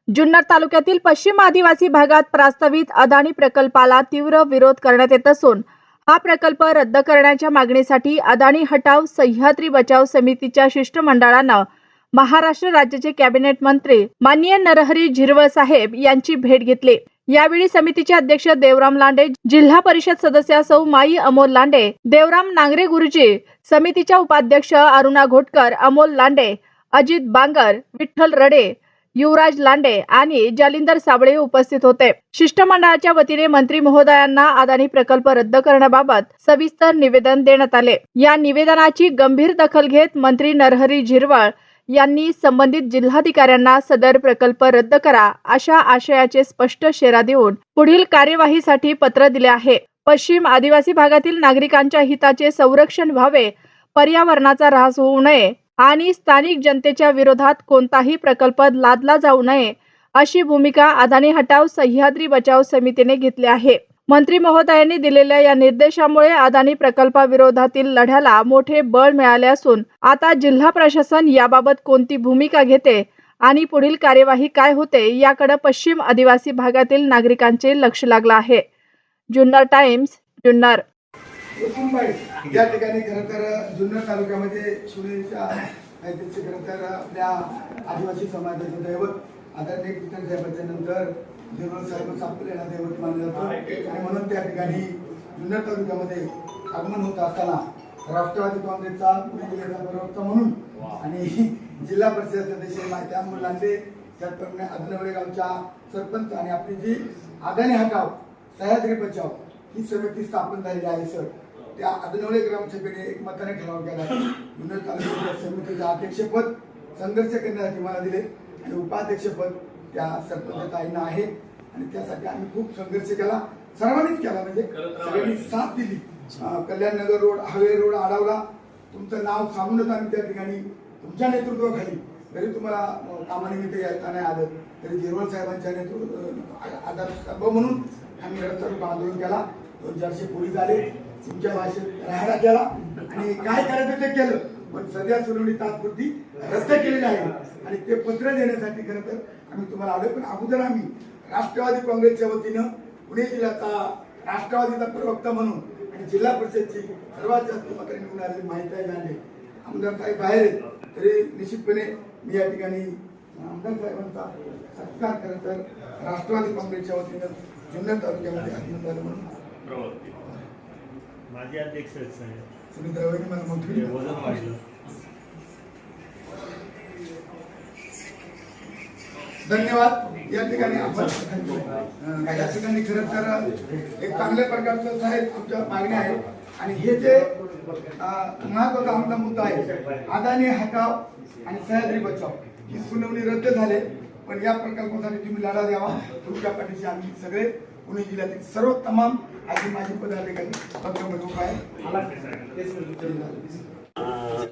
जुन्नर तालुक्यातील पश्चिम आदिवासी भागात प्रस्तावित अदानी प्रकल्पाला तीव्र विरोध करण्यात येत असून हा प्रकल्प रद्द करण्याच्या मागणीसाठी अदानी हटाव सह्याद्री बचाव समितीच्या शिष्टमंडळानं महाराष्ट्र राज्याचे कॅबिनेट मंत्री माननीय नरहरी झिरवळ साहेब यांची भेट घेतली। यावेळी समितीचे अध्यक्ष देवराम लांडे, जिल्हा परिषद सदस्य सौ माई अमोल लांडे, देवराम नांगरे गुरुजी, समितीच्या उपाध्यक्ष अरुणा घोटकर, अमोल लांडे, अजित बांगर, विठ्ठल रडे, युवराज लांडे आणि जालिंदर साबळे उपस्थित होते। शिष्टमंडळाच्या वतीने मंत्री महोदयांना अदानी प्रकल्प रद्द करण्याबाबत सविस्तर निवेदन देण्यात आले। या निवेदनाची गंभीर दखल घेत मंत्री नरहरी झिरवळ यांनी संबंधित जिल्हाधिकाऱ्यांना सदर प्रकल्प रद्द करा अशा आशयाचे स्पष्ट शेरा देऊन पुढील कार्यवाहीसाठी पत्र दिले आहे। पश्चिम आदिवासी भागातील नागरिकांच्या हिताचे संरक्षण व्हावे, पर्यावरणाचा ऱ्हास होऊ नये आणि स्थानिक जनतेच्या विरोधात कोणताही प्रकल्प लादला जाऊ नये अशी भूमिका अदानी हटाव सह्याद्री बचाव समितीने घेतली आहे। मंत्री महोदयांनी दिलेल्या या निर्देशामुळे अदानी प्रकल्पाविरोधातील लढ्याला मोठे बळ मिळाले असून आता जिल्हा प्रशासन याबाबत कोणती भूमिका घेते आणि पुढील कार्यवाही काय होते याकडे पश्चिम आदिवासी भागातील नागरिकांचे लक्ष लागले आहे। जुन्नर टाइम्स, जुन्नर। या ठिकाणी खरं तर जुन्नर तालुक्यामध्ये सुनेच्या ऐतिहासिक खरं तर आपल्या आदिवासी समाजाचे दैवत आदरणीय कीर्तन साहेबांच्या नंतर झिरवळ साहेबांचा आपल्याला दैवत मानलं जातं आणि म्हणून त्या ठिकाणी जुन्नर तालुक्यामध्ये आगमन होत असताना राष्ट्रवादी काँग्रेसचा पुणे जिल्ह्याचा प्रवक्ता म्हणून आणि जिल्हा परिषद सदस्य माहिती अमोल लांडे, त्याचप्रमाणे अदनवळे गावच्या सरपंच आणि आपली जी अदानी हटाव सह्याद्री बचाव ही समिती स्थापन झालेली आहे सर। त्या अदनवळे ग्रामसभेने एकमताने ठराव केला। जुन्नर तालुक्याच्या समितीचं अध्यक्षपद संघर्ष करण्यासाठी मला दिले आणि उपाध्यक्षपद त्या सरपंच ताईंना आहे आणि त्यासाठी आम्ही खूप संघर्ष केला, सर्वांनीच केला, म्हणजे सगळ्यांनी साथ दिली। कल्याण नगर रोड, हायवे रोड अडवला, तुमचं नाव सांगूनच आम्ही त्या ठिकाणी तुमच्या नेतृत्वाखाली जरी तुम्हाला कामानिमित्त यायला नाही आलं तरी झिरवळ साहेबांच्या नेतृत्व आधार म्हणून आम्ही रस्ता रोको आंदोलन केला। 200-400 पोलीस आले, तुमच्या भाषेत राहायला केला आणि काय करायचं ते केलं, पण सध्या सुनावणी तात्पुरती रद्द केलेली आहे आणि ते पत्र देण्यासाठी खरं तर आम्ही तुम्हाला आलो। पण अगोदर आम्ही राष्ट्रवादी काँग्रेसच्या वतीनं पुणे जिल्ह्याचा राष्ट्रवादीचा प्रवक्ता म्हणून आणि जिल्हा परिषदची सर्वात जास्त मतांनी निवडून आलेली माहिती आहे झाले आमदार साहेब बाहेर आहेत, तरी निश्चितपणे मी या ठिकाणी आमदार साहेबांचा सत्कार खरं तर राष्ट्रवादी काँग्रेसच्या वतीनं जुन्नर तालुक्यामध्ये आगमन झालं म्हणून माझे अध्यक्ष सुनीताबाईंनी मला मोठी वजन वाढलं। धन्यवाद। या ठिकाणी आपण या ठिकाणी खरं तर एक चांगल्या प्रकारचं साहेब आमच्या मागणी आहे आणि हे जे महत्वाचा आमचा मुद्दा आहे अदानी हटाव आणि सह्याद्री बचाव ही सुनावणी रद्द झाले, पण या प्रकल्पासाठी तुम्ही लढा द्यावा। तुमच्या पाठीशी आम्ही सगळे पुणे जिल्ह्यातील सर्व तमाम आधी माझे पदाधिकारी पत्र आहे।